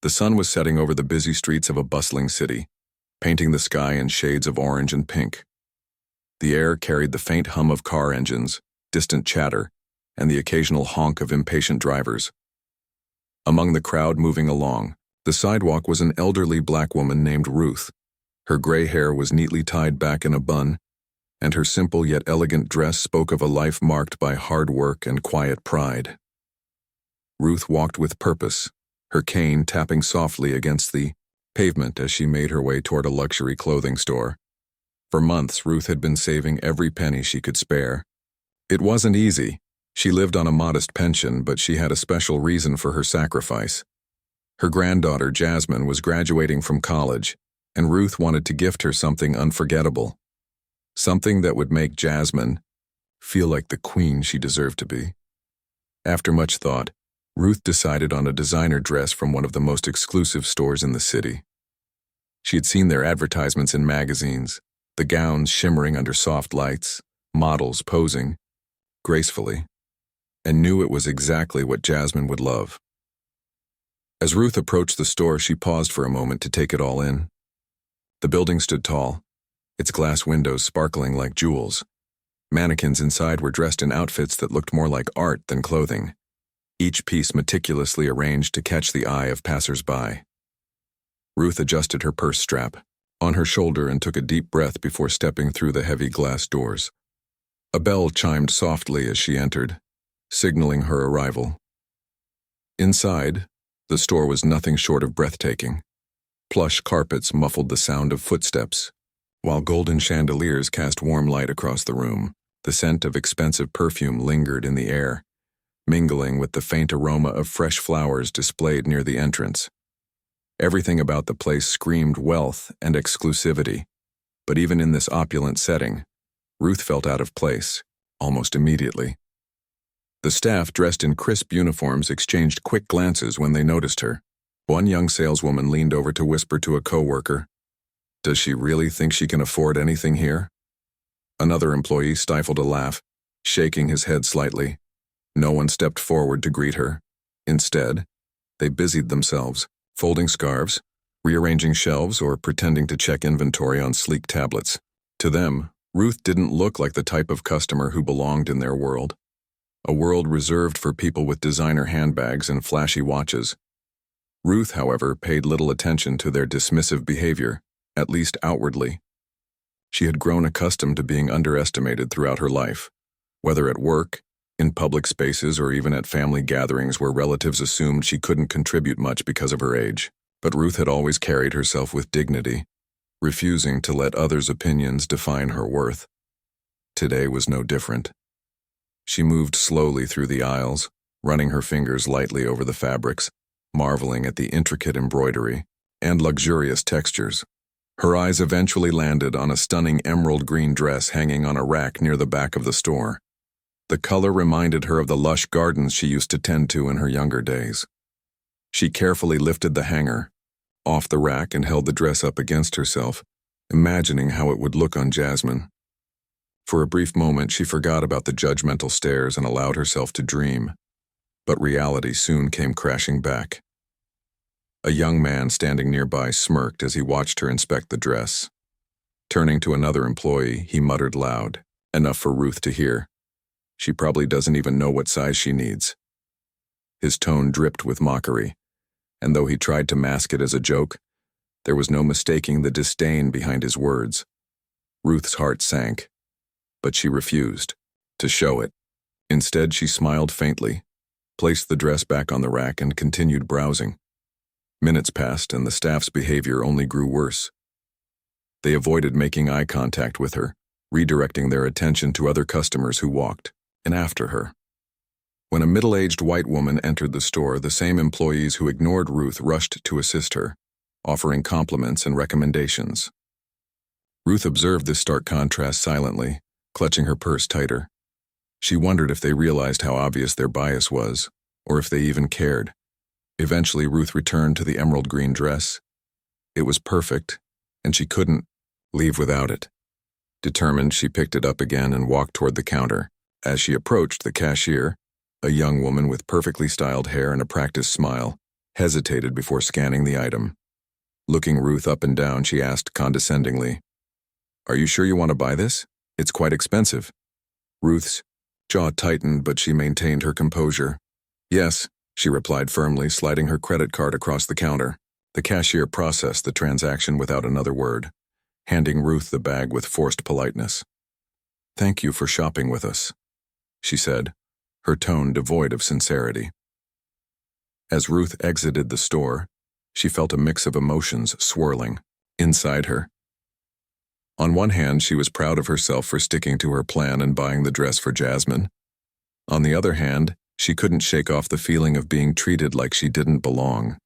The sun was setting over the busy streets of a bustling city, painting the sky in shades of orange and pink. The air carried the faint hum of car engines, distant chatter, and the occasional honk of impatient drivers. Among the crowd moving along, the sidewalk was an elderly black woman named Ruth. Her gray hair was neatly tied back in a bun, and her simple yet elegant dress spoke of a life marked by hard work and quiet pride. Ruth walked with purpose, her cane tapping softly against the pavement as she made her way toward a luxury clothing store. For months, Ruth had been saving every penny she could spare. It wasn't easy. She lived on a modest pension, but she had a special reason for her sacrifice. Her granddaughter, Jasmine, was graduating from college, and Ruth wanted to gift her something unforgettable. Something that would make Jasmine feel like the queen she deserved to be. After much thought, Ruth decided on a designer dress from one of the most exclusive stores in the city. She had seen their advertisements in magazines, the gowns shimmering under soft lights, models posing gracefully, and knew it was exactly what Jasmine would love. As Ruth approached the store, she paused for a moment to take it all in. The building stood tall, its glass windows sparkling like jewels. Mannequins inside were dressed in outfits that looked more like art than clothing, each piece meticulously arranged to catch the eye of passers-by. Ruth adjusted her purse strap on her shoulder and took a deep breath before stepping through the heavy glass doors. A bell chimed softly as she entered, signaling her arrival. Inside, the store was nothing short of breathtaking. Plush carpets muffled the sound of footsteps, while golden chandeliers cast warm light across the room. The scent of expensive perfume lingered in the air, mingling with the faint aroma of fresh flowers displayed near the entrance. Everything about the place screamed wealth and exclusivity, but even in this opulent setting, Ruth felt out of place, almost immediately. The staff, dressed in crisp uniforms, exchanged quick glances when they noticed her. One young saleswoman leaned over to whisper to a coworker, "Does she really think she can afford anything here?" Another employee stifled a laugh, shaking his head slightly. No one stepped forward to greet her. Instead, they busied themselves, folding scarves, rearranging shelves, or pretending to check inventory on sleek tablets. To them, Ruth didn't look like the type of customer who belonged in their world. A world reserved for people with designer handbags and flashy watches. Ruth, however, paid little attention to their dismissive behavior, at least outwardly. She had grown accustomed to being underestimated throughout her life, whether at work, in public spaces, or even at family gatherings where relatives assumed she couldn't contribute much because of her age. But Ruth had always carried herself with dignity, refusing to let others' opinions define her worth. Today was no different. She moved slowly through the aisles, running her fingers lightly over the fabrics, marveling at the intricate embroidery and luxurious textures. Her eyes eventually landed on a stunning emerald green dress hanging on a rack near the back of the store. The color reminded her of the lush gardens she used to tend to in her younger days. She carefully lifted the hanger off the rack and held the dress up against herself, imagining how it would look on Jasmine. For a brief moment, she forgot about the judgmental stares and allowed herself to dream, but reality soon came crashing back. A young man standing nearby smirked as he watched her inspect the dress. Turning to another employee, he muttered loud, enough for Ruth to hear, "She probably doesn't even know what size she needs." His tone dripped with mockery, and though he tried to mask it as a joke, there was no mistaking the disdain behind his words. Ruth's heart sank, but she refused to show it. Instead, she smiled faintly, placed the dress back on the rack, and continued browsing. Minutes passed, and the staff's behavior only grew worse. They avoided making eye contact with her, redirecting their attention to other customers who walked in after her. When a middle-aged white woman entered the store, the same employees who ignored Ruth rushed to assist her, offering compliments and recommendations. Ruth observed this stark contrast silently, clutching her purse tighter. She wondered if they realized how obvious their bias was, or if they even cared. Eventually, Ruth returned to the emerald green dress. It was perfect, and she couldn't leave without it. Determined, she picked it up again and walked toward the counter. As she approached, the cashier, a young woman with perfectly styled hair and a practiced smile, hesitated before scanning the item. Looking Ruth up and down, she asked condescendingly, "Are you sure you want to buy this? It's quite expensive." Ruth's jaw tightened, but she maintained her composure. "Yes," she replied firmly, sliding her credit card across the counter. The cashier processed the transaction without another word, handing Ruth the bag with forced politeness. "Thank you for shopping with us," she said, her tone devoid of sincerity. As Ruth exited the store, she felt a mix of emotions swirling inside her. On one hand, she was proud of herself for sticking to her plan and buying the dress for Jasmine. On the other hand, she couldn't shake off the feeling of being treated like she didn't belong.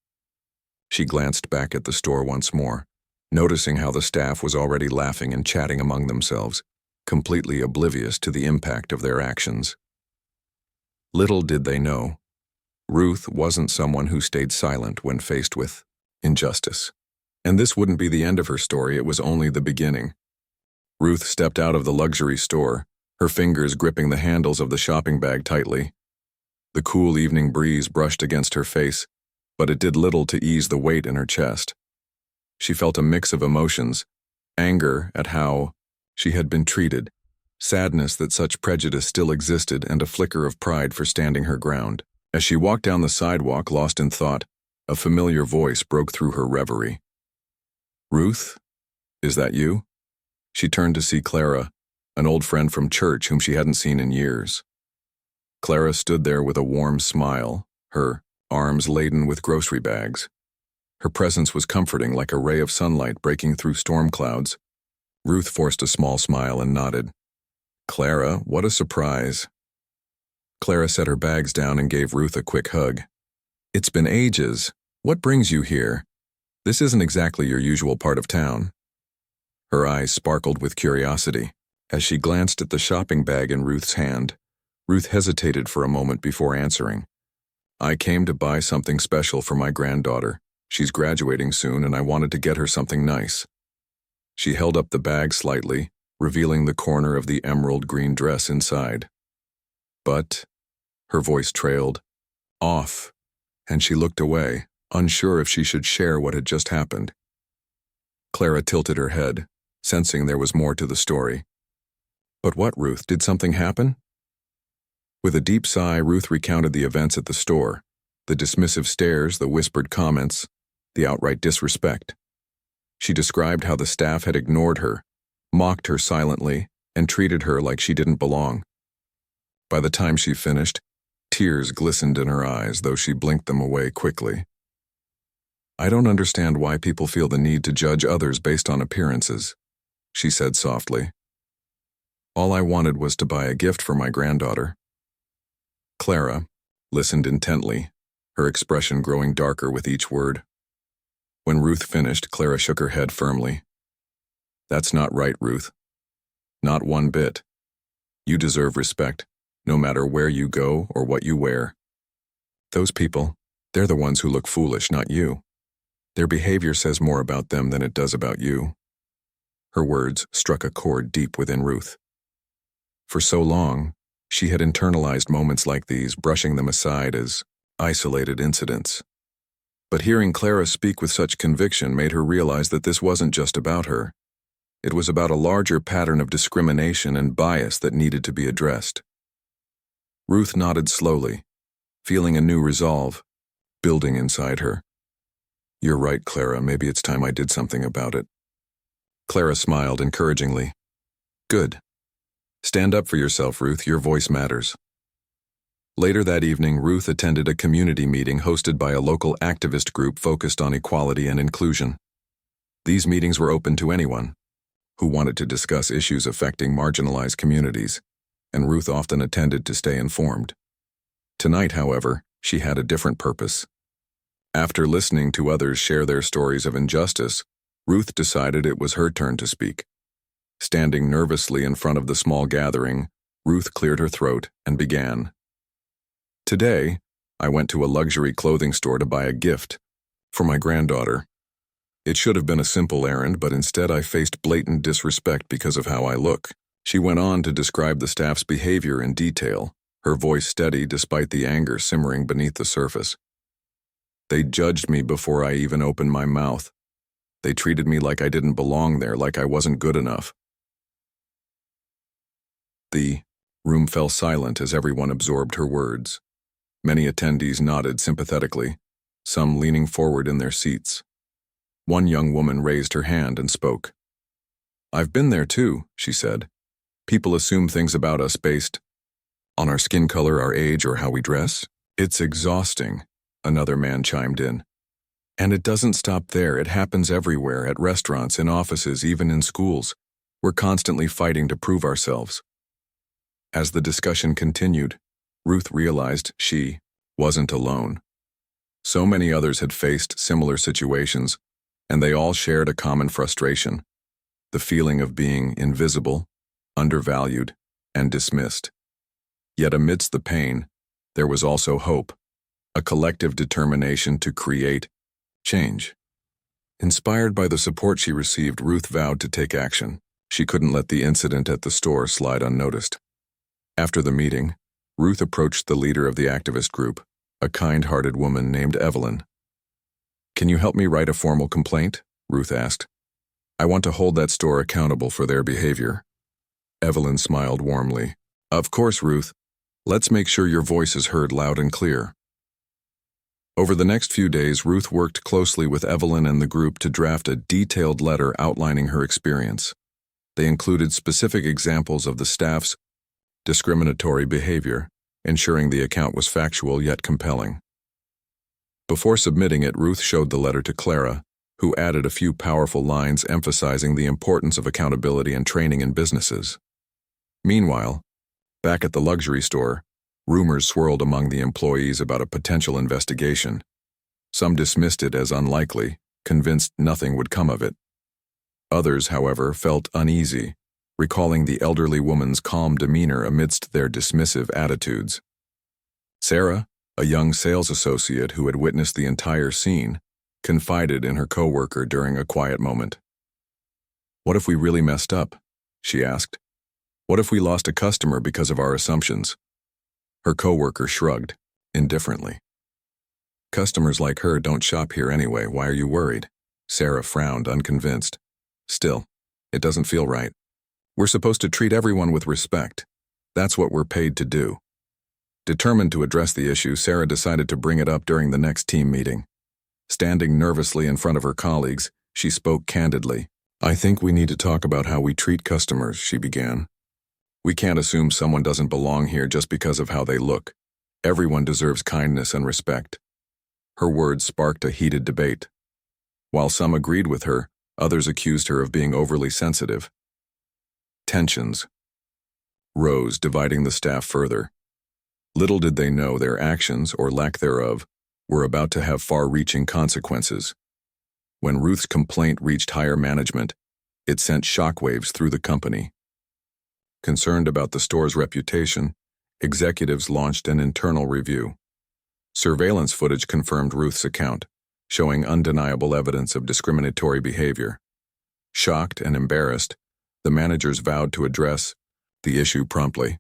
She glanced back at the store once more, noticing how the staff was already laughing and chatting among themselves, completely oblivious to the impact of their actions. Little did they know, Ruth wasn't someone who stayed silent when faced with injustice. And this wouldn't be the end of her story, it was only the beginning. Ruth stepped out of the luxury store, her fingers gripping the handles of the shopping bag tightly. The cool evening breeze brushed against her face, but it did little to ease the weight in her chest. She felt a mix of emotions, anger at how she had been treated, sadness that such prejudice still existed, and a flicker of pride for standing her ground. As she walked down the sidewalk, lost in thought, a familiar voice broke through her reverie. "Ruth, is that you?" She turned to see Clara, an old friend from church whom she hadn't seen in years. Clara stood there with a warm smile, her arms laden with grocery bags. Her presence was comforting, like a ray of sunlight breaking through storm clouds. Ruth forced a small smile and nodded. "Clara, what a surprise." Clara set her bags down and gave Ruth a quick hug. "It's been ages. What brings you here? This isn't exactly your usual part of town." Her eyes sparkled with curiosity. As she glanced at the shopping bag in Ruth's hand, Ruth hesitated for a moment before answering. "I came to buy something special for my granddaughter. She's graduating soon, and I wanted to get her something nice." She held up the bag slightly, revealing the corner of the emerald green dress inside. "But," her voice trailed off, and she looked away, unsure if she should share what had just happened. Clara tilted her head, sensing there was more to the story. "But what, Ruth? Did something happen?" With a deep sigh, Ruth recounted the events at the store, the dismissive stares, the whispered comments, the outright disrespect. She described how the staff had ignored her, mocked her silently, and treated her like she didn't belong. By the time she finished, tears glistened in her eyes, though she blinked them away quickly. "I don't understand why people feel the need to judge others based on appearances," she said softly. "All I wanted was to buy a gift for my granddaughter." Clara listened intently, her expression growing darker with each word. When Ruth finished, Clara shook her head firmly. "That's not right, Ruth. Not one bit. You deserve respect, no matter where you go or what you wear. Those people, they're the ones who look foolish, not you. Their behavior says more about them than it does about you." Her words struck a chord deep within Ruth. For so long, she had internalized moments like these, brushing them aside as isolated incidents. But hearing Clara speak with such conviction made her realize that this wasn't just about her. It was about a larger pattern of discrimination and bias that needed to be addressed. Ruth nodded slowly, feeling a new resolve building inside her. "You're right, Clara. Maybe it's time I did something about it." Clara smiled encouragingly. "Good. Stand up for yourself, Ruth. Your voice matters." Later that evening, Ruth attended a community meeting hosted by a local activist group focused on equality and inclusion. These meetings were open to anyone who wanted to discuss issues affecting marginalized communities, and Ruth often attended to stay informed. Tonight, however, she had a different purpose. After listening to others share their stories of injustice, Ruth decided it was her turn to speak. Standing nervously in front of the small gathering, Ruth cleared her throat and began. "Today, I went to a luxury clothing store to buy a gift for my granddaughter. It should have been a simple errand, but instead I faced blatant disrespect because of how I look." She went on to describe the staff's behavior in detail, her voice steady despite the anger simmering beneath the surface. They judged me before I even opened my mouth. They treated me like I didn't belong there, like I wasn't good enough. The room fell silent as everyone absorbed her words. Many attendees nodded sympathetically, some leaning forward in their seats. One young woman raised her hand and spoke. "I've been there too," she said. "People assume things about us based on our skin color, our age, or how we dress. It's exhausting," another man chimed in. "And it doesn't stop there. It happens everywhere, at restaurants, in offices, even in schools. We're constantly fighting to prove ourselves." As the discussion continued, Ruth realized she wasn't alone. So many others had faced similar situations, and they all shared a common frustration: the feeling of being invisible, undervalued, and dismissed. Yet amidst the pain, there was also hope, a collective determination to create change. Inspired by the support she received, Ruth vowed to take action. She couldn't let the incident at the store slide unnoticed. After the meeting, Ruth approached the leader of the activist group, a kind-hearted woman named Evelyn. "Can you help me write a formal complaint?" Ruth asked. "I want to hold that store accountable for their behavior." Evelyn smiled warmly. "Of course, Ruth. Let's make sure your voice is heard loud and clear." Over the next few days, Ruth worked closely with Evelyn and the group to draft a detailed letter outlining her experience. They included specific examples of the staff's discriminatory behavior, ensuring the account was factual yet compelling. Before submitting it, Ruth showed the letter to Clara, who added a few powerful lines emphasizing the importance of accountability and training in businesses. Meanwhile, back at the luxury store, rumors swirled among the employees about a potential investigation. Some dismissed it as unlikely, convinced nothing would come of it. Others, however, felt uneasy, recalling the elderly woman's calm demeanor amidst their dismissive attitudes. Sarah, a young sales associate who had witnessed the entire scene, confided in her coworker during a quiet moment. "What if we really messed up?" she asked. "What if we lost a customer because of our assumptions?" Her coworker shrugged, indifferently. "Customers like her don't shop here anyway. Why are you worried?" Sarah frowned, unconvinced. "Still, it doesn't feel right. We're supposed to treat everyone with respect. That's what we're paid to do." Determined to address the issue, Sarah decided to bring it up during the next team meeting. Standing nervously in front of her colleagues, she spoke candidly. "I think we need to talk about how we treat customers," she began. "We can't assume someone doesn't belong here just because of how they look. Everyone deserves kindness and respect." Her words sparked a heated debate. While some agreed with her, others accused her of being overly sensitive. Tensions rose, dividing the staff further. Little did they know their actions, or lack thereof, were about to have far-reaching consequences. When Ruth's complaint reached higher management, it sent shockwaves through the company. Concerned about the store's reputation, executives launched an internal review. Surveillance footage confirmed Ruth's account, showing undeniable evidence of discriminatory behavior. Shocked and embarrassed, the managers vowed to address the issue promptly.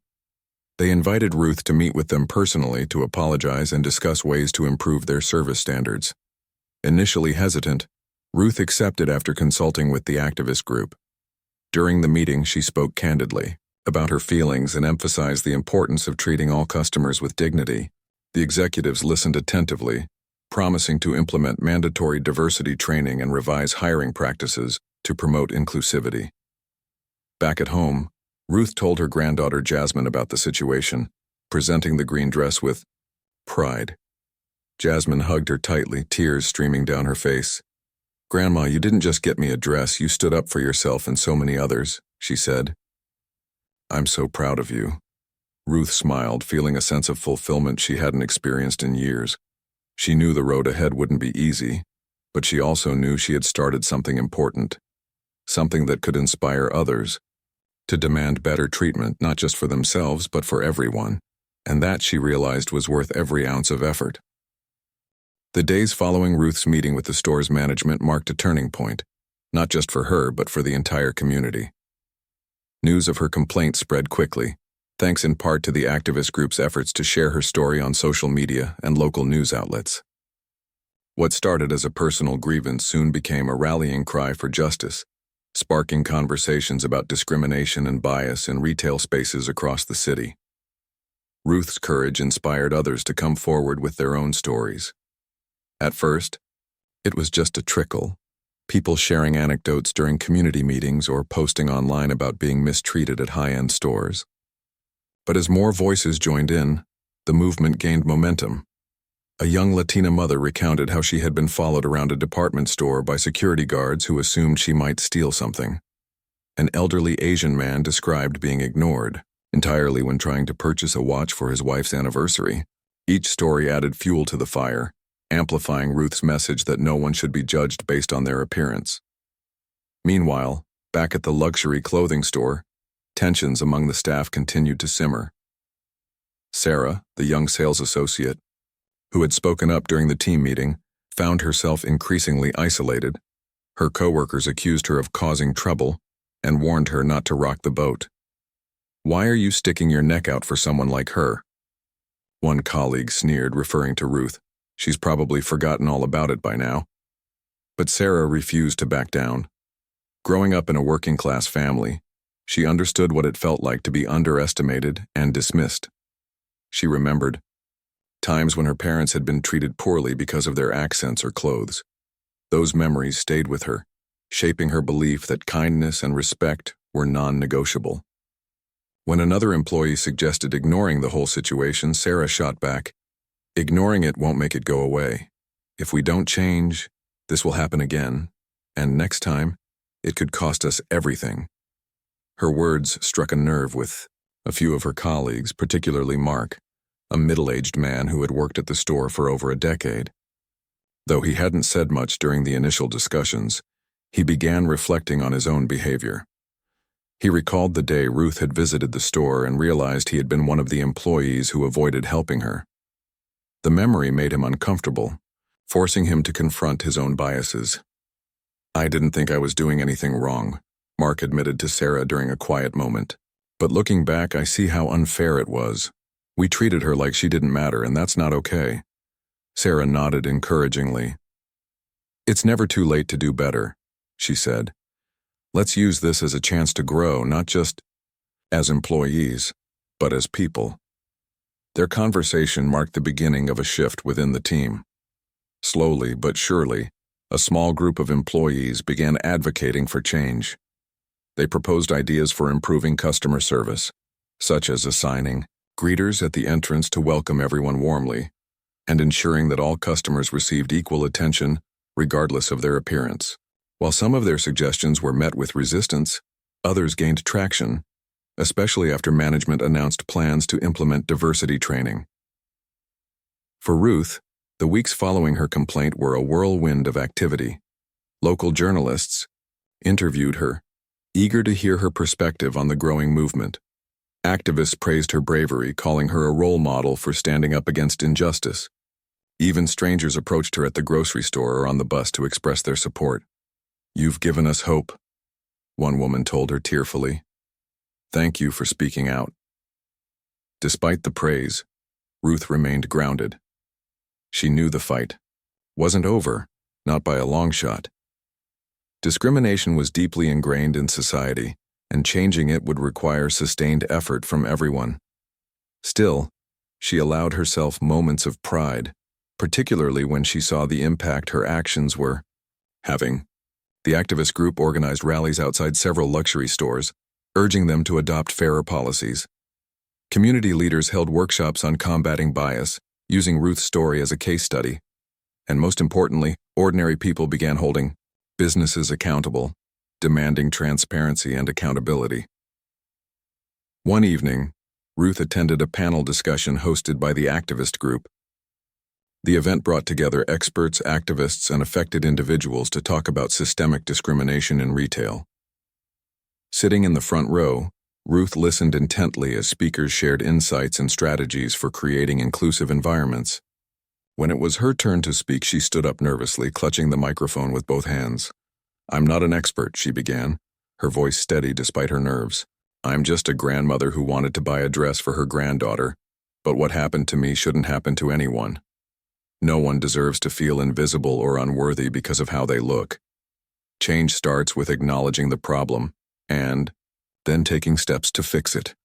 They invited Ruth to meet with them personally to apologize and discuss ways to improve their service standards. Initially hesitant, Ruth accepted after consulting with the activist group. During the meeting, she spoke candidly about her feelings and emphasized the importance of treating all customers with dignity. The executives listened attentively, promising to implement mandatory diversity training and revise hiring practices to promote inclusivity. Back at home, Ruth told her granddaughter Jasmine about the situation, presenting the green dress with pride. Jasmine hugged her tightly, tears streaming down her face. "Grandma, you didn't just get me a dress, you stood up for yourself and so many others," she said. "I'm so proud of you." Ruth smiled, feeling a sense of fulfillment she hadn't experienced in years. She knew the road ahead wouldn't be easy, but she also knew she had started something important, something that could inspire others to demand better treatment, not just for themselves, but for everyone, and that, she realized, was worth every ounce of effort. The days following Ruth's meeting with the store's management marked a turning point, not just for her, but for the entire community. News of her complaint spread quickly, thanks in part to the activist group's efforts to share her story on social media and local news outlets. What started as a personal grievance soon became a rallying cry for justice, sparking conversations about discrimination and bias in retail spaces across the city. Ruth's courage inspired others to come forward with their own stories. At first, it was just a trickle, people sharing anecdotes during community meetings or posting online about being mistreated at high-end stores. But as more voices joined in, the movement gained momentum. A young Latina mother recounted how she had been followed around a department store by security guards who assumed she might steal something. An elderly Asian man described being ignored entirely when trying to purchase a watch for his wife's anniversary. Each story added fuel to the fire, amplifying Ruth's message that no one should be judged based on their appearance. Meanwhile, back at the luxury clothing store, tensions among the staff continued to simmer. Sarah, the young sales associate, who had spoken up during the team meeting, found herself increasingly isolated. Her coworkers accused her of causing trouble and warned her not to rock the boat. "Why are you sticking your neck out for someone like her?" One colleague sneered, referring to Ruth. "She's probably forgotten all about it by now." But Sarah refused to back down. Growing up in a working-class family, she understood what it felt like to be underestimated and dismissed. She remembered times when her parents had been treated poorly because of their accents or clothes. Those memories stayed with her, shaping her belief that kindness and respect were non-negotiable. When another employee suggested ignoring the whole situation, Sarah shot back, "Ignoring it won't make it go away. If we don't change, this will happen again, and next time, it could cost us everything." Her words struck a nerve with a few of her colleagues, particularly Mark, a middle-aged man who had worked at the store for over a decade. Though he hadn't said much during the initial discussions, he began reflecting on his own behavior. He recalled the day Ruth had visited the store and realized he had been one of the employees who avoided helping her. The memory made him uncomfortable, forcing him to confront his own biases. "I didn't think I was doing anything wrong," Mark admitted to Sarah during a quiet moment. "But looking back, I see how unfair it was. We treated her like she didn't matter, and that's not okay." Sarah nodded encouragingly. "It's never too late to do better," she said. "Let's use this as a chance to grow, not just as employees, but as people." Their conversation marked the beginning of a shift within the team. Slowly but surely, a small group of employees began advocating for change. They proposed ideas for improving customer service, such as assigning greeters at the entrance to welcome everyone warmly, and ensuring that all customers received equal attention regardless of their appearance. While some of their suggestions were met with resistance, others gained traction, especially after management announced plans to implement diversity training. For Ruth, the weeks following her complaint were a whirlwind of activity. Local journalists interviewed her, eager to hear her perspective on the growing movement. Activists praised her bravery, calling her a role model for standing up against injustice. Even strangers approached her at the grocery store or on the bus to express their support. "You've given us hope," one woman told her tearfully. "Thank you for speaking out." Despite the praise, Ruth remained grounded. She knew the fight wasn't over, not by a long shot. Discrimination was deeply ingrained in society, and changing it would require sustained effort from everyone. Still, she allowed herself moments of pride, particularly when she saw the impact her actions were having. The activist group organized rallies outside several luxury stores, urging them to adopt fairer policies. Community leaders held workshops on combating bias, using Ruth's story as a case study. And most importantly, ordinary people began holding businesses accountable, demanding transparency and accountability. One evening, Ruth attended a panel discussion hosted by the activist group. The event brought together experts, activists, and affected individuals to talk about systemic discrimination in retail. Sitting in the front row, Ruth listened intently as speakers shared insights and strategies for creating inclusive environments. When it was her turn to speak, she stood up nervously, clutching the microphone with both hands. "I'm not an expert," she began, her voice steady despite her nerves. "I'm just a grandmother who wanted to buy a dress for her granddaughter, but what happened to me shouldn't happen to anyone." No one deserves to feel invisible or unworthy because of how they look. Change starts with acknowledging the problem and then taking steps to fix it.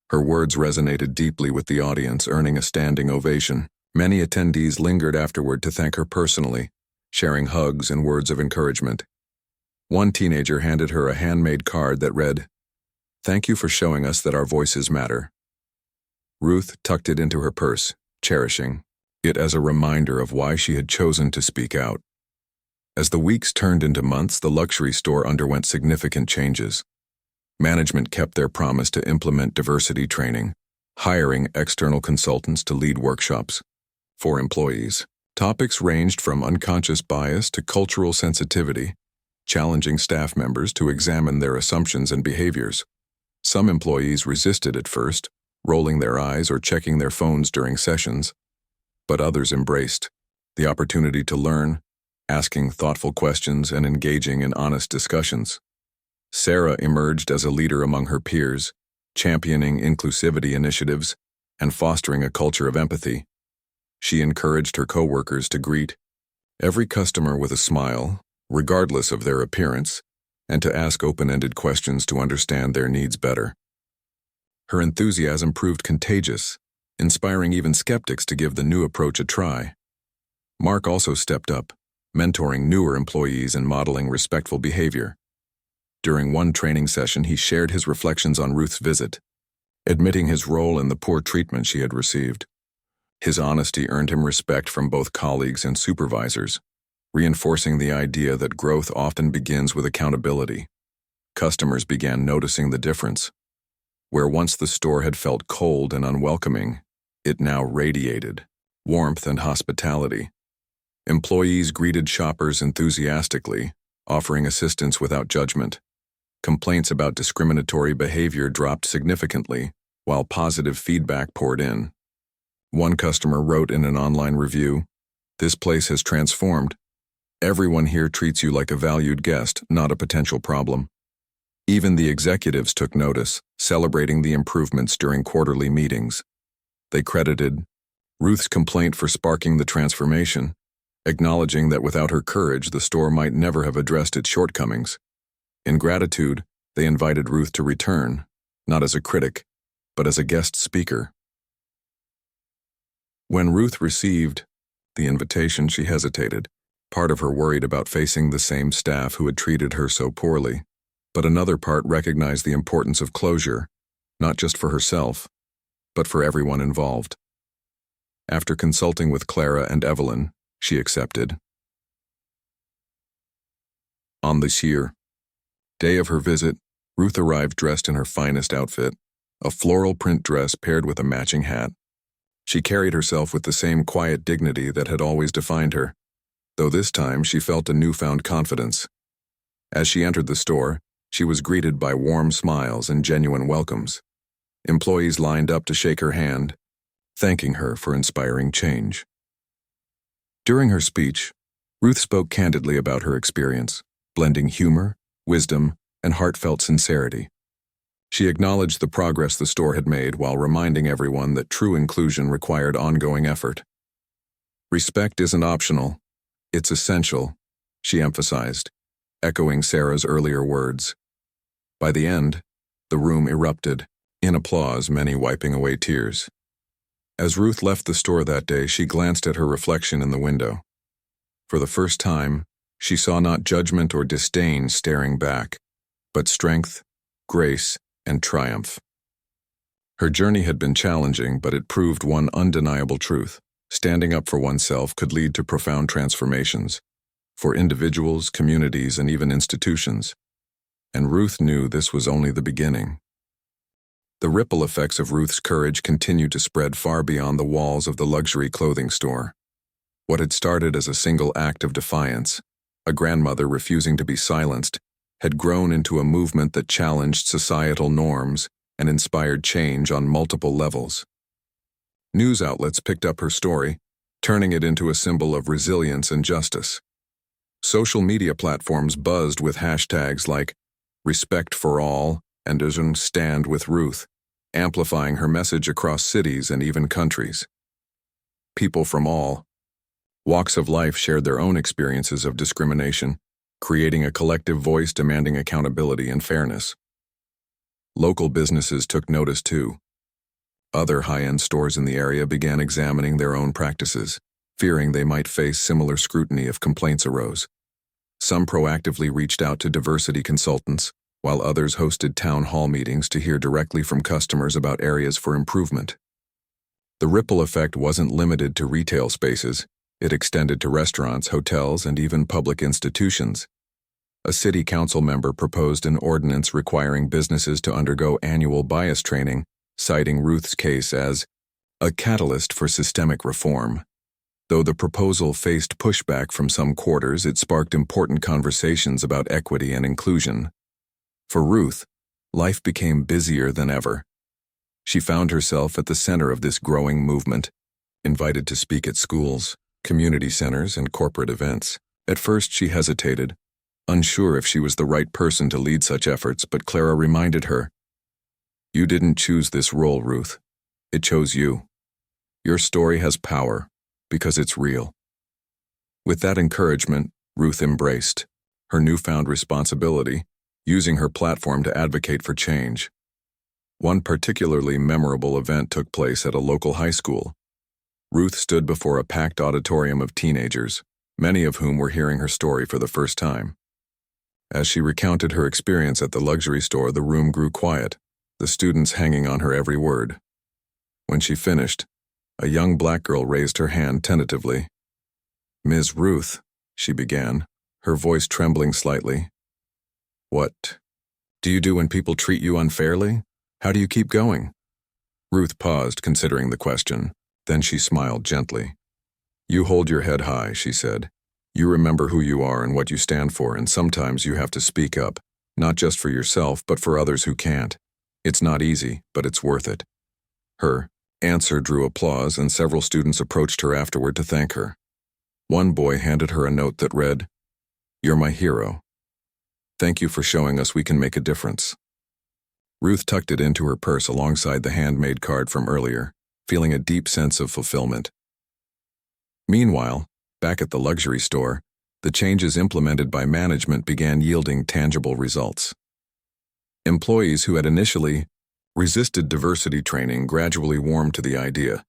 Her words resonated deeply with the audience, earning a standing ovation. Many attendees lingered afterward to thank her personally, sharing hugs and words of encouragement. One teenager handed her a handmade card that read, "Thank you for showing us that our voices matter." Ruth tucked it into her purse, cherishing it as a reminder of why she had chosen to speak out. As the weeks turned into months, the luxury store underwent significant changes. Management kept their promise to implement diversity training, hiring external consultants to lead workshops for employees. Topics ranged from unconscious bias to cultural sensitivity, challenging staff members to examine their assumptions and behaviors. Some employees resisted at first, rolling their eyes or checking their phones during sessions, but others embraced the opportunity to learn, asking thoughtful questions and engaging in honest discussions. Sarah emerged as a leader among her peers, championing inclusivity initiatives and fostering a culture of empathy. She encouraged her coworkers to greet every customer with a smile, regardless of their appearance, and to ask open-ended questions to understand their needs better. Her enthusiasm proved contagious, inspiring even skeptics to give the new approach a try. Mark also stepped up, mentoring newer employees and modeling respectful behavior. During one training session, he shared his reflections on Ruth's visit, admitting his role in the poor treatment she had received. His honesty earned him respect from both colleagues and supervisors, reinforcing the idea that growth often begins with accountability. Customers began noticing the difference. Where once the store had felt cold and unwelcoming, it now radiated warmth and hospitality. Employees greeted shoppers enthusiastically, offering assistance without judgment. Complaints about discriminatory behavior dropped significantly, while positive feedback poured in. One customer wrote in an online review, "This place has transformed. Everyone here treats you like a valued guest, not a potential problem." Even the executives took notice, celebrating the improvements during quarterly meetings. They credited Ruth's complaint for sparking the transformation, acknowledging that without her courage, the store might never have addressed its shortcomings. In gratitude, they invited Ruth to return, not as a critic, but as a guest speaker. When Ruth received the invitation, she hesitated. Part of her worried about facing the same staff who had treated her so poorly, but another part recognized the importance of closure, not just for herself, but for everyone involved. After consulting with Clara and Evelyn, she accepted. On this day of her visit, Ruth arrived dressed in her finest outfit, a floral print dress paired with a matching hat. She carried herself with the same quiet dignity that had always defined her, though this time she felt a newfound confidence. As she entered the store, she was greeted by warm smiles and genuine welcomes. Employees lined up to shake her hand, thanking her for inspiring change. During her speech, Ruth spoke candidly about her experience, blending humor, wisdom, and heartfelt sincerity. She acknowledged the progress the store had made while reminding everyone that true inclusion required ongoing effort. Respect isn't optional, it's essential, she emphasized, echoing Sarah's earlier words. By the end, the room erupted, in applause, many wiping away tears. As Ruth left the store that day, she glanced at her reflection in the window. For the first time, she saw not judgment or disdain staring back, but strength, grace, and triumph. Her journey had been challenging, but it proved one undeniable truth. Standing up for oneself could lead to profound transformations, for individuals, communities, and even institutions. And Ruth knew this was only the beginning. The ripple effects of Ruth's courage continued to spread far beyond the walls of the luxury clothing store. What had started as a single act of defiance, a grandmother refusing to be silenced, had grown into a movement that challenged societal norms and inspired change on multiple levels. News outlets picked up her story, turning it into a symbol of resilience and justice. Social media platforms buzzed with hashtags like "Respect for All" and "Stand with Ruth," amplifying her message across cities and even countries. People from all Walks of life shared their own experiences of discrimination, creating a collective voice demanding accountability and fairness. Local businesses took notice too. Other high-end stores in the area began examining their own practices, fearing they might face similar scrutiny if complaints arose. Some proactively reached out to diversity consultants, while others hosted town hall meetings to hear directly from customers about areas for improvement. The ripple effect wasn't limited to retail spaces. It extended to restaurants, hotels, and even public institutions. A city council member proposed an ordinance requiring businesses to undergo annual bias training, citing Ruth's case as a catalyst for systemic reform. Though the proposal faced pushback from some quarters, it sparked important conversations about equity and inclusion. For Ruth, life became busier than ever. She found herself at the center of this growing movement, invited to speak at schools, community centers, and corporate events. At first she hesitated, unsure if she was the right person to lead such efforts, but Clara reminded her, "You didn't choose this role, Ruth. It chose you. Your story has power, because it's real." With that encouragement, Ruth embraced her newfound responsibility, using her platform to advocate for change. One particularly memorable event took place at a local high school. Ruth stood before a packed auditorium of teenagers, many of whom were hearing her story for the first time. As she recounted her experience at the luxury store, the room grew quiet, the students hanging on her every word. When she finished, a young black girl raised her hand tentatively. "Ms. Ruth," she began, her voice trembling slightly. "What do you do when people treat you unfairly? How do you keep going?" Ruth paused, considering the question. Then she smiled gently. "You hold your head high," she said. "You remember who you are and what you stand for, and sometimes you have to speak up, not just for yourself, but for others who can't. It's not easy, but it's worth it." Her answer drew applause, and several students approached her afterward to thank her. One boy handed her a note that read, "You're my hero. Thank you for showing us we can make a difference." Ruth tucked it into her purse alongside the handmade card from earlier, feeling a deep sense of fulfillment. Meanwhile, back at the luxury store, the changes implemented by management began yielding tangible results. Employees who had initially resisted diversity training gradually warmed to the idea,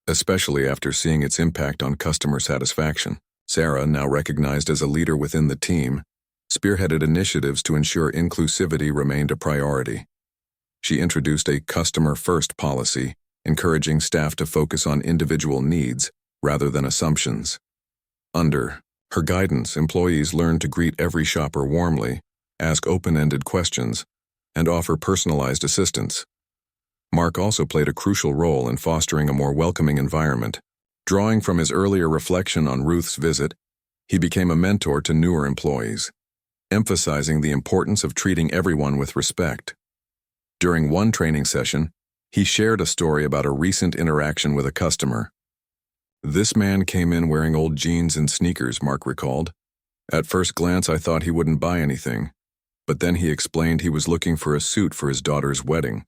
especially after seeing its impact on customer satisfaction. Sarah, now recognized as a leader within the team, spearheaded initiatives to ensure inclusivity remained a priority. She introduced a customer-first policy, encouraging staff to focus on individual needs rather than assumptions. Under her guidance, employees learned to greet every shopper warmly, ask open-ended questions, and offer personalized assistance. Mark also played a crucial role in fostering a more welcoming environment. Drawing from his earlier reflection on Ruth's visit, he became a mentor to newer employees, emphasizing the importance of treating everyone with respect. During one training session, he shared a story about a recent interaction with a customer. "This man came in wearing old jeans and sneakers," Mark recalled. "At first glance, I thought he wouldn't buy anything, but then he explained he was looking for a suit for his daughter's wedding.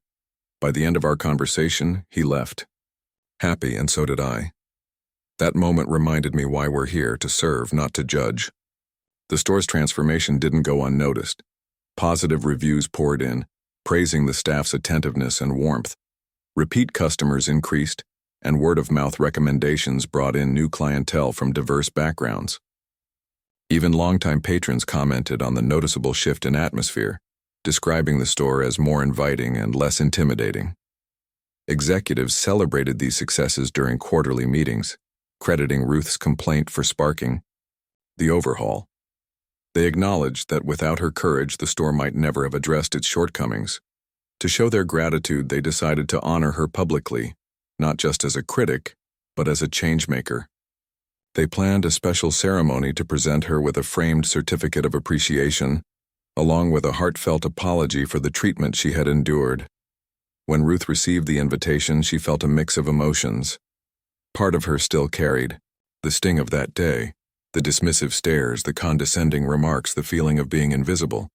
By the end of our conversation, he left. Happy, and so did I. That moment reminded me why we're here, to serve, not to judge." The store's transformation didn't go unnoticed. Positive reviews poured in, praising the staff's attentiveness and warmth. Repeat customers increased, and word-of-mouth recommendations brought in new clientele from diverse backgrounds. Even longtime patrons commented on the noticeable shift in atmosphere, describing the store as more inviting and less intimidating. Executives celebrated these successes during quarterly meetings, crediting Ruth's complaint for sparking the overhaul. They acknowledged that without her courage, the store might never have addressed its shortcomings. To show their gratitude, they decided to honor her publicly, not just as a critic, but as a changemaker. They planned a special ceremony to present her with a framed certificate of appreciation, along with a heartfelt apology for the treatment she had endured. When Ruth received the invitation, she felt a mix of emotions. Part of her still carried the sting of that day, the dismissive stares, the condescending remarks, the feeling of being invisible.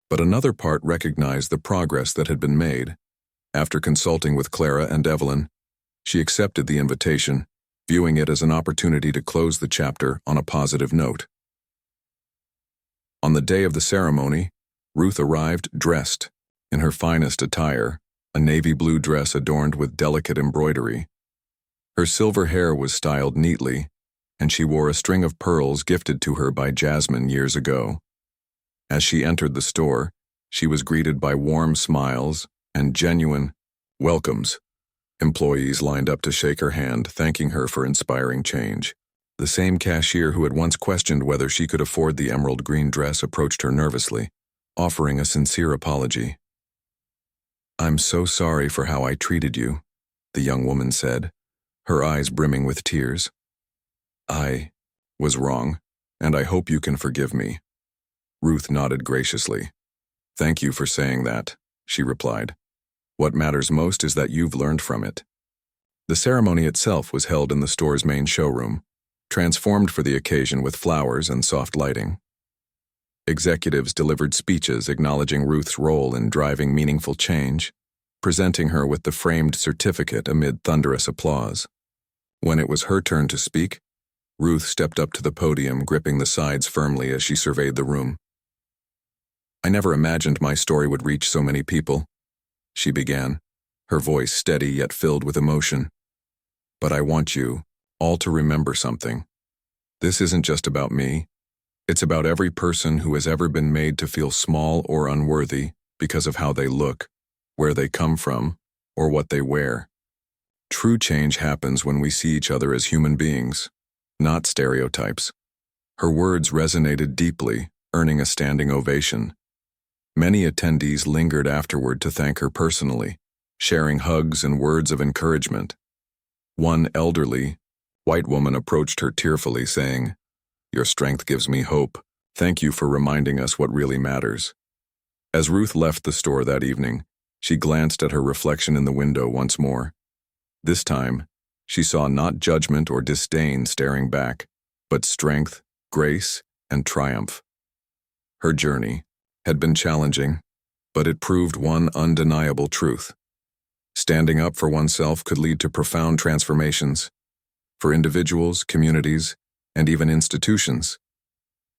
But another part recognized the progress that had been made. After consulting with Clara and Evelyn, she accepted the invitation, viewing it as an opportunity to close the chapter on a positive note. On the day of the ceremony, Ruth arrived dressed in her finest attire, a navy blue dress adorned with delicate embroidery. Her silver hair was styled neatly, and she wore a string of pearls gifted to her by Jasmine years ago. As she entered the store, she was greeted by warm smiles and genuine welcomes. Employees lined up to shake her hand, thanking her for inspiring change. The same cashier who had once questioned whether she could afford the emerald green dress approached her nervously, offering a sincere apology. "I'm so sorry for how I treated you," the young woman said, her eyes brimming with tears. "I was wrong, and I hope you can forgive me." Ruth nodded graciously. "Thank you for saying that," she replied. "What matters most is that you've learned from it." The ceremony itself was held in the store's main showroom, transformed for the occasion with flowers and soft lighting. Executives delivered speeches acknowledging Ruth's role in driving meaningful change, presenting her with the framed certificate amid thunderous applause. When it was her turn to speak, Ruth stepped up to the podium, gripping the sides firmly as she surveyed the room. "I never imagined my story would reach so many people," she began, her voice steady yet filled with emotion. "But I want you all to remember something. This isn't just about me. It's about every person who has ever been made to feel small or unworthy because of how they look, where they come from, or what they wear. True change happens when we see each other as human beings, not stereotypes." Her words resonated deeply, earning a standing ovation. Many attendees lingered afterward to thank her personally, sharing hugs and words of encouragement. One elderly, white woman approached her tearfully, saying, "Your strength gives me hope. Thank you for reminding us what really matters." As Ruth left the store that evening, she glanced at her reflection in the window once more. This time, she saw not judgment or disdain staring back, but strength, grace, and triumph. Her journey had been challenging, but it proved one undeniable truth. Standing up for oneself could lead to profound transformations for individuals, communities, and even institutions.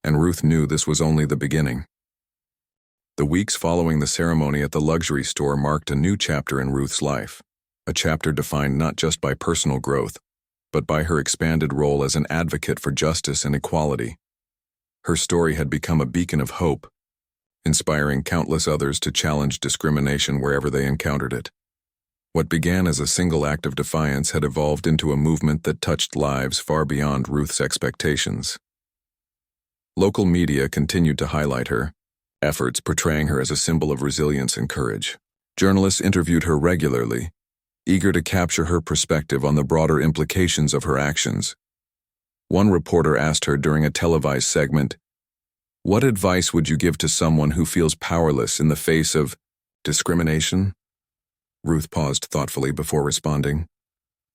And Ruth knew this was only the beginning. The weeks following the ceremony at the luxury store marked a new chapter in Ruth's life, a chapter defined not just by personal growth, but by her expanded role as an advocate for justice and equality. Her story had become a beacon of hope, inspiring countless others to challenge discrimination wherever they encountered it. What began as a single act of defiance had evolved into a movement that touched lives far beyond Ruth's expectations. Local media continued to highlight her efforts, portraying her as a symbol of resilience and courage. Journalists interviewed her regularly, eager to capture her perspective on the broader implications of her actions. One reporter asked her during a televised segment, "What advice would you give to someone who feels powerless in the face of discrimination?" Ruth paused thoughtfully before responding.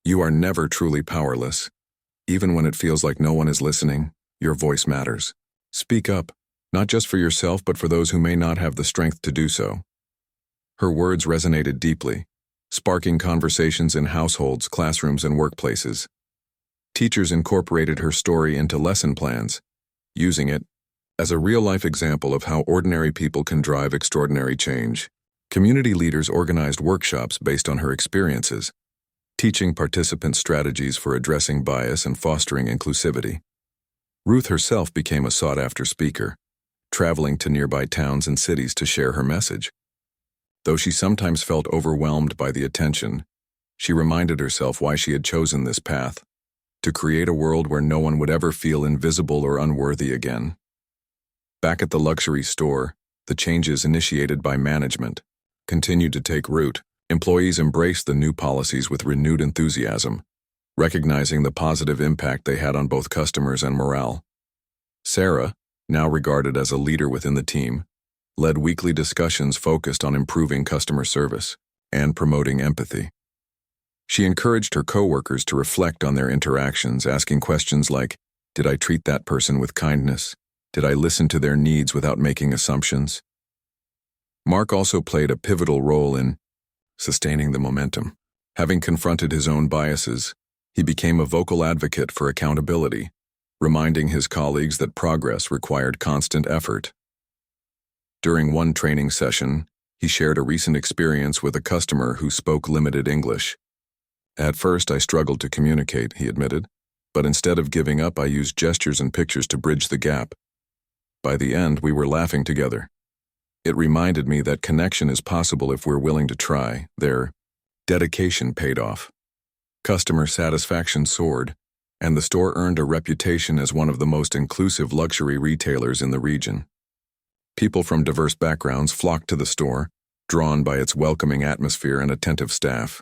"You are never truly powerless. Even when it feels like no one is listening, your voice matters. Speak up, not just for yourself but for those who may not have the strength to do so." Her words resonated deeply, sparking conversations in households, classrooms, and workplaces. Teachers incorporated her story into lesson plans, using it as a real-life example of how ordinary people can drive extraordinary change. Community leaders organized workshops based on her experiences, teaching participants strategies for addressing bias and fostering inclusivity. Ruth herself became a sought-after speaker, traveling to nearby towns and cities to share her message. Though she sometimes felt overwhelmed by the attention, she reminded herself why she had chosen this path: to create a world where no one would ever feel invisible or unworthy again. Back at the luxury store, the changes initiated by management continued to take root. Employees embraced the new policies with renewed enthusiasm, recognizing the positive impact they had on both customers and morale. Sarah, now regarded as a leader within the team, led weekly discussions focused on improving customer service and promoting empathy. She encouraged her coworkers to reflect on their interactions, asking questions like, "Did I treat that person with kindness? Did I listen to their needs without making assumptions?" Mark also played a pivotal role in sustaining the momentum. Having confronted his own biases, He became a vocal advocate for accountability, reminding his colleagues that progress required constant effort. During one training session, he shared a recent experience with a customer who spoke limited English. "At first, I struggled to communicate," he admitted, "but instead of giving up, I used gestures and pictures to bridge the gap. By the end, we were laughing together. It reminded me that connection is possible if we're willing to try." Their dedication paid off. Customer satisfaction soared, and the store earned a reputation as one of the most inclusive luxury retailers in the region. People from diverse backgrounds flocked to the store, drawn by its welcoming atmosphere and attentive staff.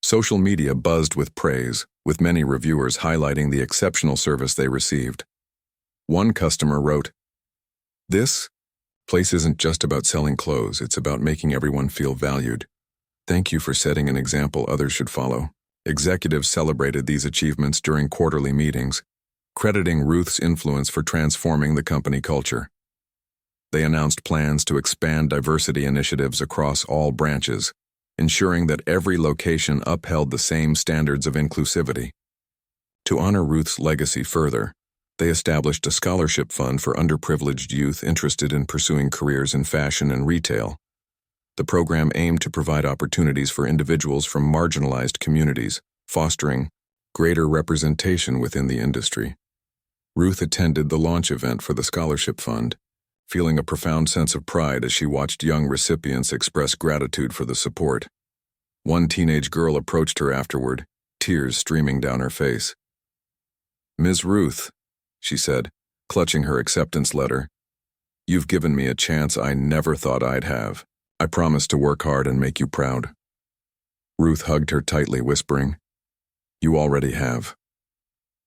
Social media buzzed with praise, with many reviewers highlighting the exceptional service they received. One customer wrote, "This place isn't just about selling clothes, it's about making everyone feel valued. Thank you for setting an example others should follow." Executives celebrated these achievements during quarterly meetings, crediting Ruth's influence for transforming the company culture. They announced plans to expand diversity initiatives across all branches, ensuring that every location upheld the same standards of inclusivity. To honor Ruth's legacy further, they established a scholarship fund for underprivileged youth interested in pursuing careers in fashion and retail. The program aimed to provide opportunities for individuals from marginalized communities, fostering greater representation within the industry. Ruth attended the launch event for the scholarship fund, feeling a profound sense of pride as she watched young recipients express gratitude for the support. One teenage girl approached her afterward, tears streaming down her face. "Ms. Ruth," she said, clutching her acceptance letter, "you've given me a chance I never thought I'd have. I promise to work hard and make you proud." Ruth hugged her tightly, whispering, "You already have."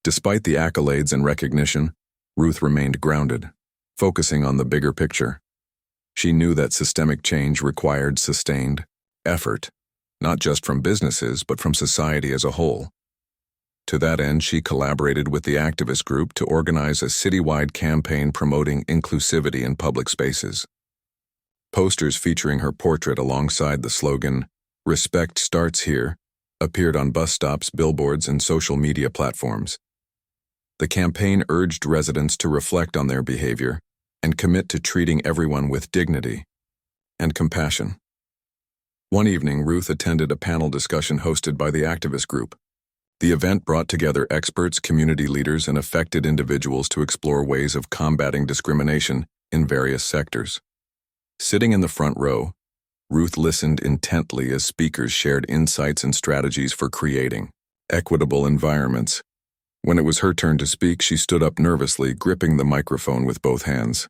Despite the accolades and recognition, Ruth remained grounded, focusing on the bigger picture. She knew that systemic change required sustained effort, not just from businesses but from society as a whole. To that end, she collaborated with the activist group to organize a citywide campaign promoting inclusivity in public spaces. Posters featuring her portrait alongside the slogan, "Respect starts here," appeared on bus stops, billboards, and social media platforms. The campaign urged residents to reflect on their behavior and commit to treating everyone with dignity and compassion. One evening, Ruth attended a panel discussion hosted by the activist group. The event brought together experts, community leaders, and affected individuals to explore ways of combating discrimination in various sectors. Sitting in the front row, Ruth listened intently as speakers shared insights and strategies for creating equitable environments. When it was her turn to speak, she stood up nervously, gripping the microphone with both hands.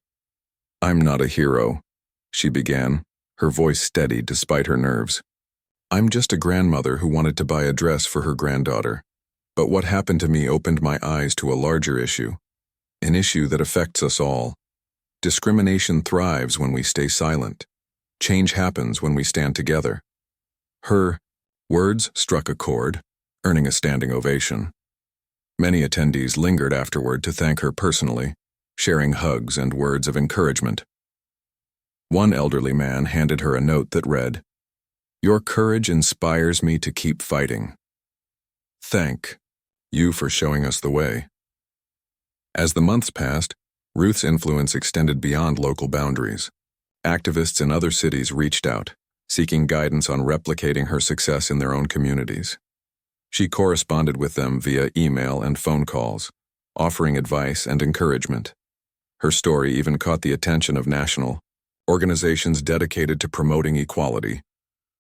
"I'm not a hero," she began, her voice steady despite her nerves. "I'm just a grandmother who wanted to buy a dress for her granddaughter. But what happened to me opened my eyes to a larger issue, an issue that affects us all. Discrimination thrives when we stay silent. Change happens when we stand together." Her words struck a chord, earning a standing ovation. Many attendees lingered afterward to thank her personally, sharing hugs and words of encouragement. One elderly man handed her a note that read, "Your courage inspires me to keep fighting. Thank you for showing us the way." As the months passed, Ruth's influence extended beyond local boundaries. Activists in other cities reached out, seeking guidance on replicating her success in their own communities. She corresponded with them via email and phone calls, offering advice and encouragement. Her story even caught the attention of national organizations dedicated to promoting equality,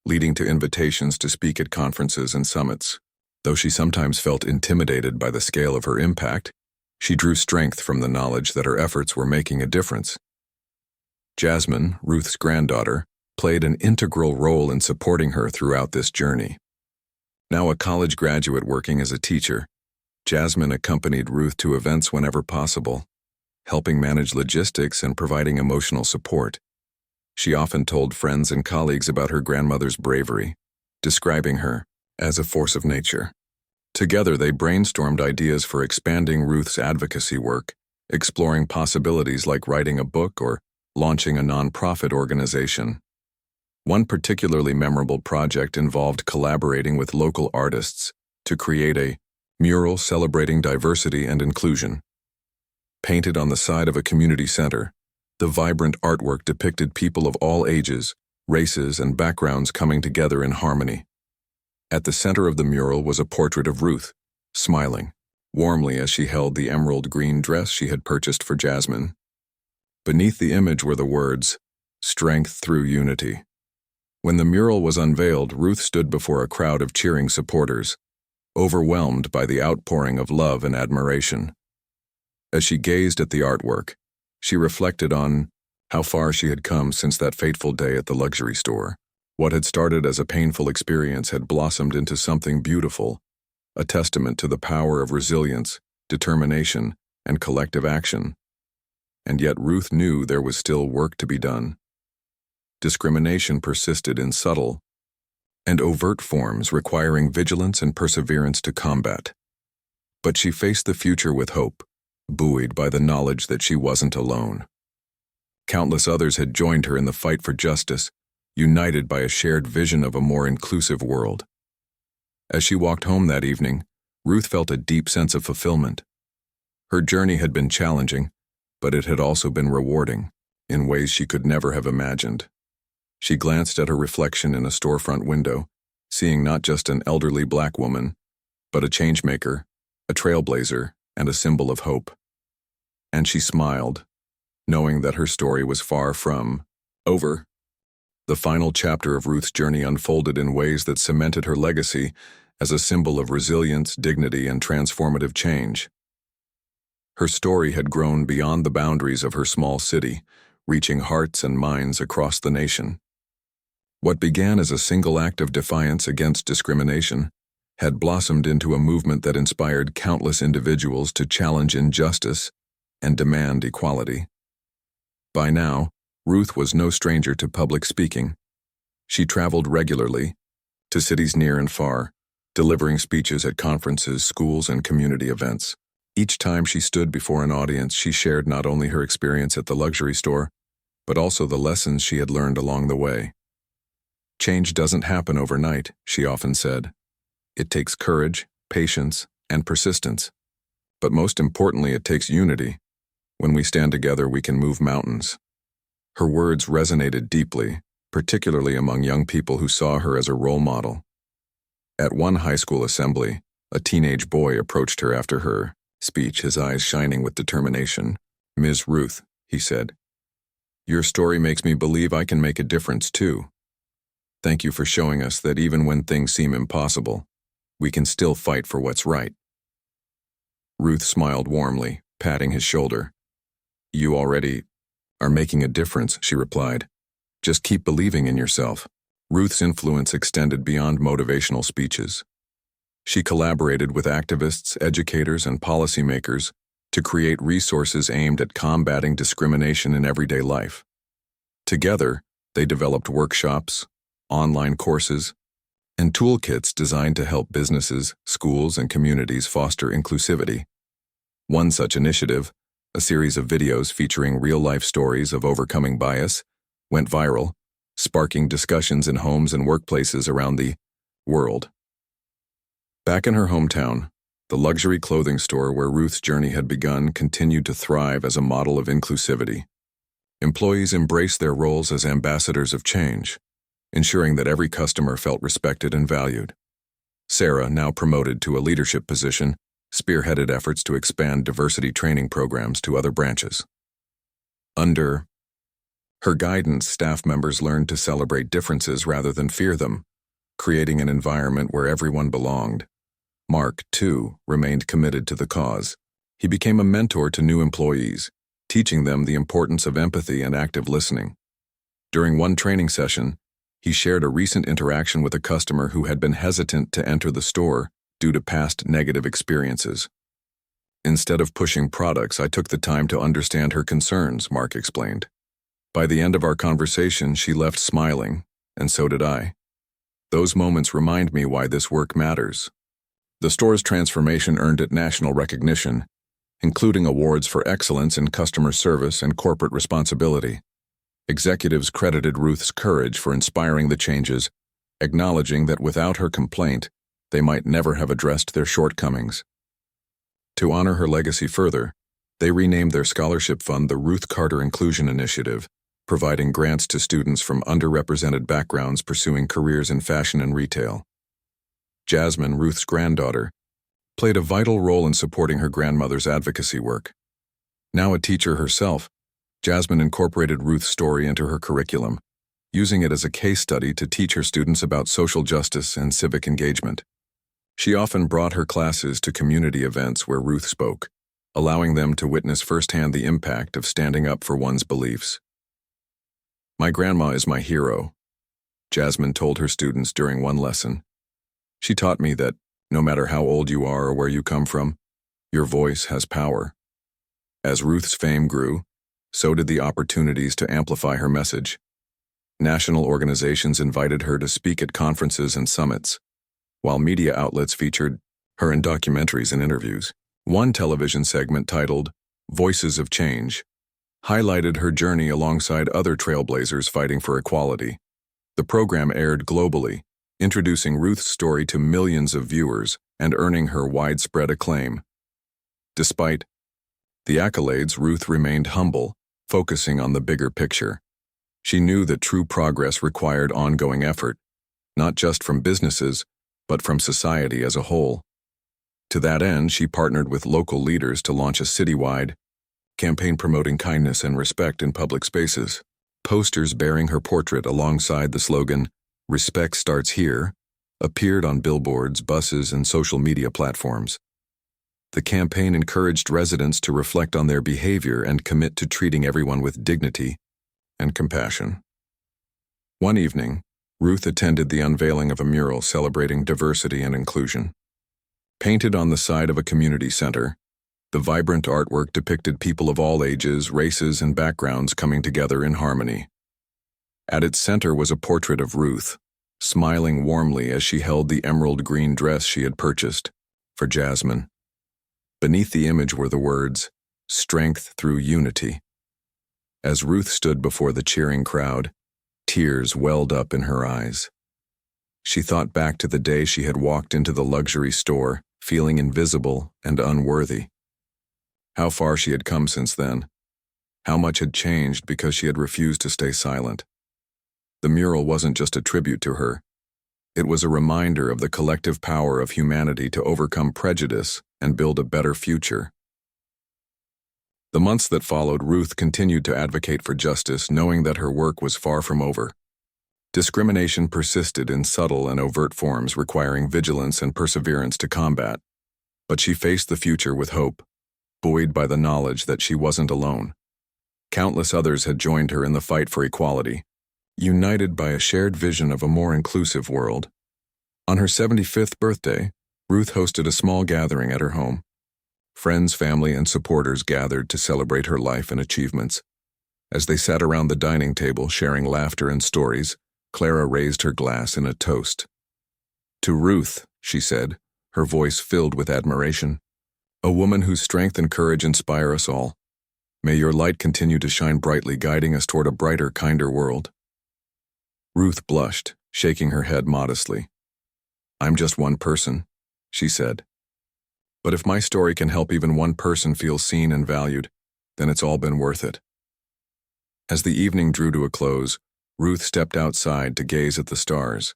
leading to invitations to speak at conferences and summits. Though she sometimes felt intimidated by the scale of her impact, she drew strength from the knowledge that her efforts were making a difference. Jasmine, Ruth's granddaughter, played an integral role in supporting her throughout this journey. Now a college graduate working as a teacher, Jasmine accompanied Ruth to events whenever possible, helping manage logistics and providing emotional support. She often told friends and colleagues about her grandmother's bravery, describing her as a force of nature. Together, they brainstormed ideas for expanding Ruth's advocacy work, exploring possibilities like writing a book or launching a nonprofit organization. One particularly memorable project involved collaborating with local artists to create a Mural celebrating diversity and inclusion. Painted on the side of a community center, the vibrant artwork depicted people of all ages, races, and backgrounds coming together in harmony. At the center of the mural was a portrait of Ruth, smiling warmly as she held the emerald green dress she had purchased for Jasmine. Beneath the image were the words, "Strength through unity." When the mural was unveiled, Ruth stood before a crowd of cheering supporters, overwhelmed by the outpouring of love and admiration. As she gazed at the artwork, she reflected on how far she had come since that fateful day at the luxury store. What had started as a painful experience had blossomed into something beautiful, a testament to the power of resilience, determination, and collective action. And yet Ruth knew there was still work to be done. Discrimination persisted in subtle and overt forms requiring vigilance and perseverance to combat. But she faced the future with hope, buoyed by the knowledge that she wasn't alone. Countless others had joined her in the fight for justice, united by a shared vision of a more inclusive world. As she walked home that evening, Ruth felt a deep sense of fulfillment. Her journey had been challenging, but it had also been rewarding, in ways she could never have imagined. She glanced at her reflection in a storefront window, seeing not just an elderly black woman, but a changemaker, a trailblazer, and a symbol of hope. And she smiled, knowing that her story was far from over. The final chapter of Ruth's journey unfolded in ways that cemented her legacy as a symbol of resilience, dignity, and transformative change. Her story had grown beyond the boundaries of her small city, reaching hearts and minds across the nation. What began as a single act of defiance against discrimination had blossomed into a movement that inspired countless individuals to challenge injustice and demand equality. By now, Ruth was no stranger to public speaking. She traveled regularly to cities near and far, delivering speeches at conferences, schools, and community events. Each time she stood before an audience, she shared not only her experience at the luxury store, but also the lessons she had learned along the way. Change doesn't happen overnight, she often said. It takes courage, patience, and persistence. But most importantly, it takes unity. When we stand together, we can move mountains. Her words resonated deeply, particularly among young people who saw her as a role model. At one high school assembly, a teenage boy approached her after her speech, his eyes shining with determination. "Ms. Ruth," he said, "your story makes me believe I can make a difference too. Thank you for showing us that even when things seem impossible, we can still fight for what's right." Ruth smiled warmly, patting his shoulder. "You already are making a difference," she replied. "Just keep believing in yourself." Ruth's influence extended beyond motivational speeches. She collaborated with activists, educators, and policymakers to create resources aimed at combating discrimination in everyday life. Together, they developed workshops, online courses, and toolkits designed to help businesses, schools, and communities foster inclusivity. One such initiative, a series of videos featuring real-life stories of overcoming bias, went viral, sparking discussions in homes and workplaces around the world. Back in her hometown, the luxury clothing store where Ruth's journey had begun continued to thrive as a model of inclusivity. Employees embraced their roles as ambassadors of change, ensuring that every customer felt respected and valued. Sarah, now promoted to a leadership position, spearheaded efforts to expand diversity training programs to other branches. Under her guidance, staff members learned to celebrate differences rather than fear them, creating an environment where everyone belonged. Mark, too, remained committed to the cause. He became a mentor to new employees, teaching them the importance of empathy and active listening. During one training session, he shared a recent interaction with a customer who had been hesitant to enter the store due to past negative experiences. "Instead of pushing products, I took the time to understand her concerns," Mark explained. "By the end of our conversation, she left smiling, and so did I. Those moments remind me why this work matters." The store's transformation earned it national recognition, including awards for excellence in customer service and corporate responsibility. Executives credited Ruth's courage for inspiring the changes, acknowledging that without her complaint, they might never have addressed their shortcomings. To honor her legacy further, they renamed their scholarship fund the Ruth Carter Inclusion Initiative, providing grants to students from underrepresented backgrounds pursuing careers in fashion and retail. Jasmine, Ruth's granddaughter, played a vital role in supporting her grandmother's advocacy work. Now a teacher herself, Jasmine incorporated Ruth's story into her curriculum, using it as a case study to teach her students about social justice and civic engagement. She often brought her classes to community events where Ruth spoke, allowing them to witness firsthand the impact of standing up for one's beliefs. "My grandma is my hero," Jasmine told her students during one lesson. "She taught me that no matter how old you are or where you come from, your voice has power." As Ruth's fame grew, so did the opportunities to amplify her message. National organizations invited her to speak at conferences and summits, while media outlets featured her in documentaries and interviews. One television segment titled Voices of Change highlighted her journey alongside other trailblazers fighting for equality. The program aired globally, introducing Ruth's story to millions of viewers and earning her widespread acclaim. Despite the accolades, Ruth remained humble, focusing on the bigger picture. She knew that true progress required ongoing effort, not just from businesses, but from society as a whole. To that end, she partnered with local leaders to launch a citywide campaign promoting kindness and respect in public spaces. Posters bearing her portrait alongside the slogan, "Respect starts here," appeared on billboards, buses, and social media platforms. The campaign encouraged residents to reflect on their behavior and commit to treating everyone with dignity and compassion. One evening, Ruth attended the unveiling of a mural celebrating diversity and inclusion. Painted on the side of a community center, the vibrant artwork depicted people of all ages, races, and backgrounds coming together in harmony. At its center was a portrait of Ruth, smiling warmly as she held the emerald green dress she had purchased for Jasmine. Beneath the image were the words, "Strength through unity." As Ruth stood before the cheering crowd, tears welled up in her eyes. She thought back to the day she had walked into the luxury store, feeling invisible and unworthy. How far she had come since then. How much had changed because she had refused to stay silent. The mural wasn't just a tribute to her. It was a reminder of the collective power of humanity to overcome prejudice and build a better future. The months that followed, Ruth continued to advocate for justice, knowing that her work was far from over. Discrimination persisted in subtle and overt forms, requiring vigilance and perseverance to combat. But she faced the future with hope, buoyed by the knowledge that she wasn't alone. Countless others had joined her in the fight for equality, united by a shared vision of a more inclusive world. On her 75th birthday, Ruth hosted a small gathering at her home. Friends, family, and supporters gathered to celebrate her life and achievements. As they sat around the dining table sharing laughter and stories, Clara raised her glass in a toast. "To Ruth," she said, her voice filled with admiration. "A woman whose strength and courage inspire us all. May your light continue to shine brightly, guiding us toward a brighter, kinder world." Ruth blushed, shaking her head modestly. "I'm just one person," she said. "But if my story can help even one person feel seen and valued, then it's all been worth it." As the evening drew to a close, Ruth stepped outside to gaze at the stars.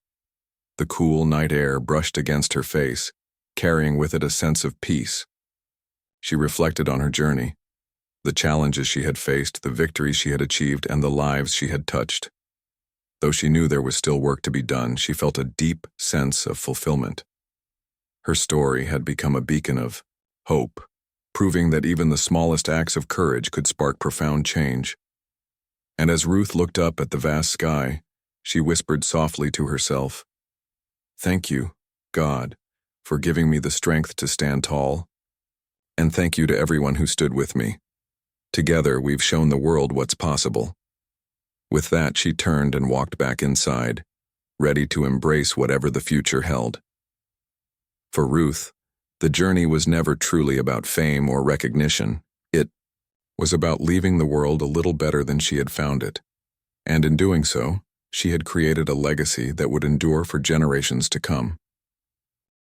The cool night air brushed against her face, carrying with it a sense of peace. She reflected on her journey, the challenges she had faced, the victories she had achieved, and the lives she had touched. Though she knew there was still work to be done, she felt a deep sense of fulfillment. Her story had become a beacon of hope, proving that even the smallest acts of courage could spark profound change. And as Ruth looked up at the vast sky, she whispered softly to herself, "Thank you, God, for giving me the strength to stand tall. And thank you to everyone who stood with me. Together, we've shown the world what's possible." With that, she turned and walked back inside, ready to embrace whatever the future held. For Ruth, the journey was never truly about fame or recognition. It was about leaving the world a little better than she had found it. And in doing so, she had created a legacy that would endure for generations to come.